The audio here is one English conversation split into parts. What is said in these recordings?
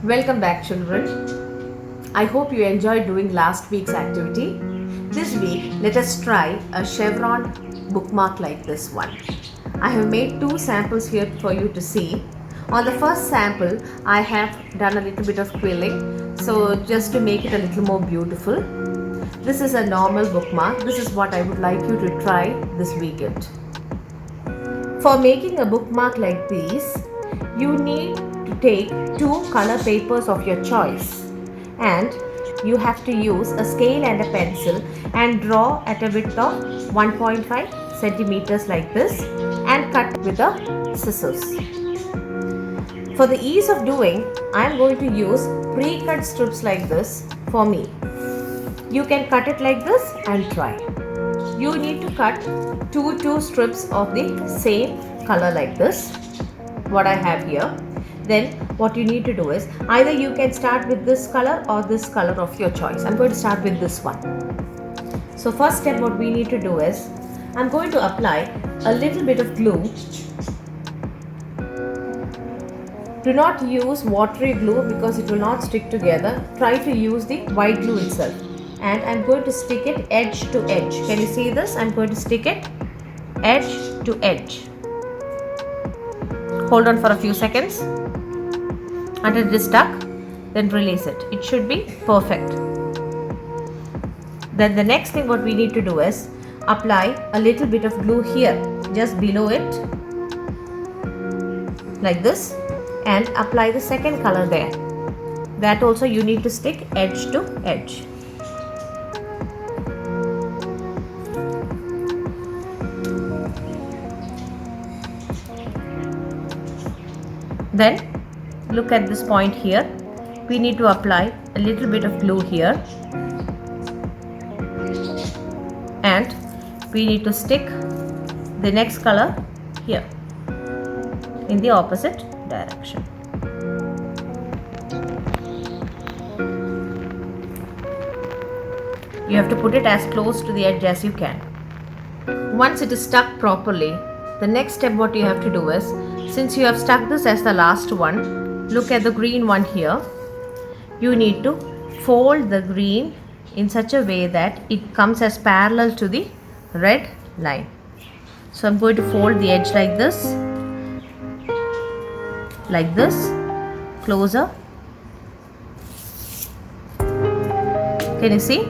Welcome back, children. I hope you enjoyed doing last week's activity. This week, let us try a Chevron bookmark like this one. I have made two samples here for you to see. On the first sample, I have done a little bit of quilling, so just to make it a little more beautiful. This is a normal bookmark. This is what I would like you to try this weekend. For making a bookmark like these, you need to take two color papers of your choice, and you have to use a scale and a pencil and draw at a width of 1.5 centimeters like this and cut with the scissors. For the ease of doing, I am going to use pre-cut strips like this for me. You can cut it like this and try. You need to cut two strips of the same color like this, what I have here. Then what you need to do is either you can start with this color or this color of your choice. I'm going to start with this one. So first step, what we need to do is I'm going to apply a little bit of glue. Do not use watery glue because it will not stick together. Try to use the white glue itself. And I'm going to stick it edge to edge. Can you see this? I'm going to stick it edge to edge. Hold on for a few seconds until it is stuck, then release it. It should be perfect. Then the next thing what we need to do is apply a little bit of glue here, just below it, like this, and apply the second color there. That also you need to stick edge to edge. Then look at this point here. We need to apply a little bit of glue here, and we need to stick the next color here in the opposite direction. You have to put it as close to the edge as you can. Once it is stuck properly, the next step what you have to do is, since you have stuck this as the last one, look at the green one here. You need to fold the green in such a way that it comes as parallel to the red line. So I'm going to fold the edge like this, closer. Can you see?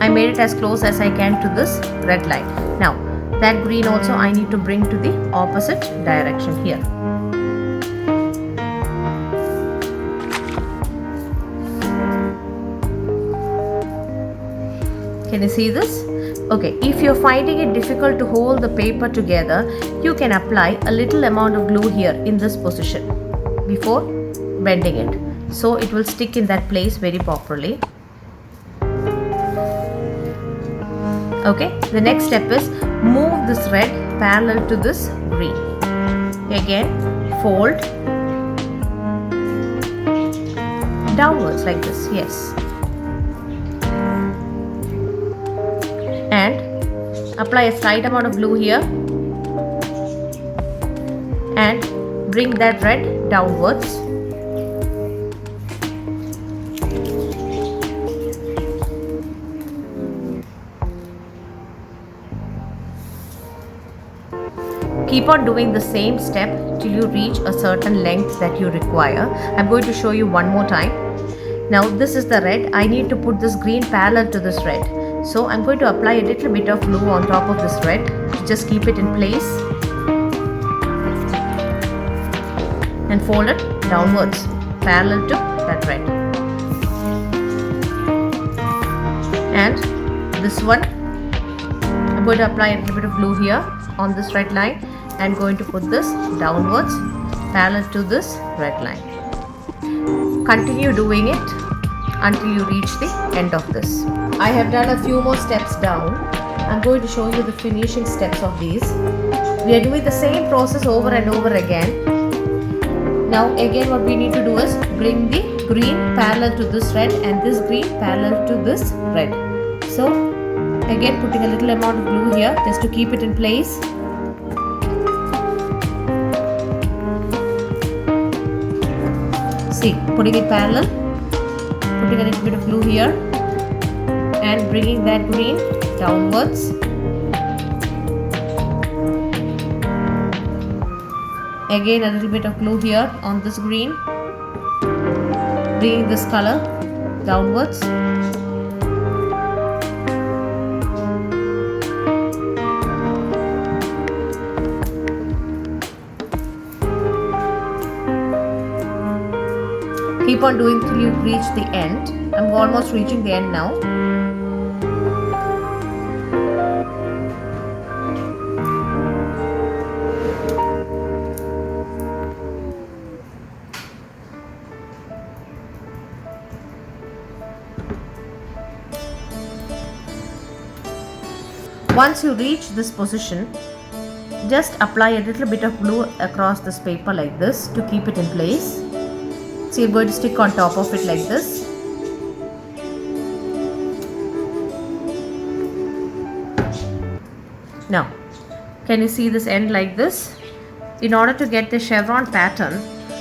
I made it as close as I can to this red line. Now that green also I need to bring to the opposite direction here. Can you see this? Okay, if you're finding it difficult to hold the paper together, you can apply a little amount of glue here in this position before bending it, so it will stick in that place very properly. Okay, the next step is move this red parallel to this green. Again, fold downwards like this, yes. And apply a slight amount of glue here and bring that red downwards. Keep on doing the same step till you reach a certain length that you require. I'm going to show you one more time. Now this is the red. I need to put this green parallel to this red. So I'm going to apply a little bit of glue on top of this red. Just keep it in place and fold it downwards parallel to that red. And this one, I'm going to apply a little bit of glue here on this red line. I'm going to put this downwards parallel to this red line. Continue doing it until you reach the end of this. I have done a few more steps down. I'm going to show you the finishing steps of these. We are doing the same process over and over again. Now again what we need to do is bring the green parallel to this red and this green parallel to this red. So again putting a little amount of glue here just to keep it in place. See, putting it parallel, putting a little bit of blue here and bringing that green downwards. Again a little bit of blue here on this green, bringing this color downwards. Keep on doing till you reach the end. I'm almost reaching the end now. Once you reach this position, just apply a little bit of glue across this paper like this to keep it in place. So you're going to stick on top of it like this. Now, can you see this end like this? In order to get the chevron pattern,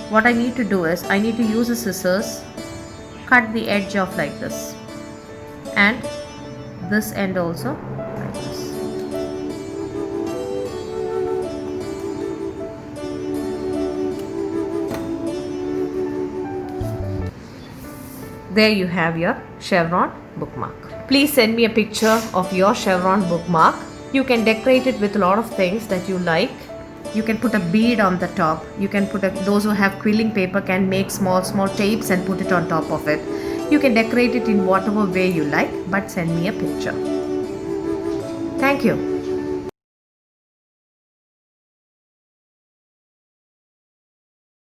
what I need to do is I need to use a scissors, cut the edge off like this, and this end also like this. There you have your chevron bookmark. Please send me a picture of your chevron bookmark. You can decorate it with a lot of things that you like. You can put a bead on the top. You can put those who have quilling paper can make small tapes and put it on top of it. You can decorate it in whatever way you like, but send me a picture. Thank you.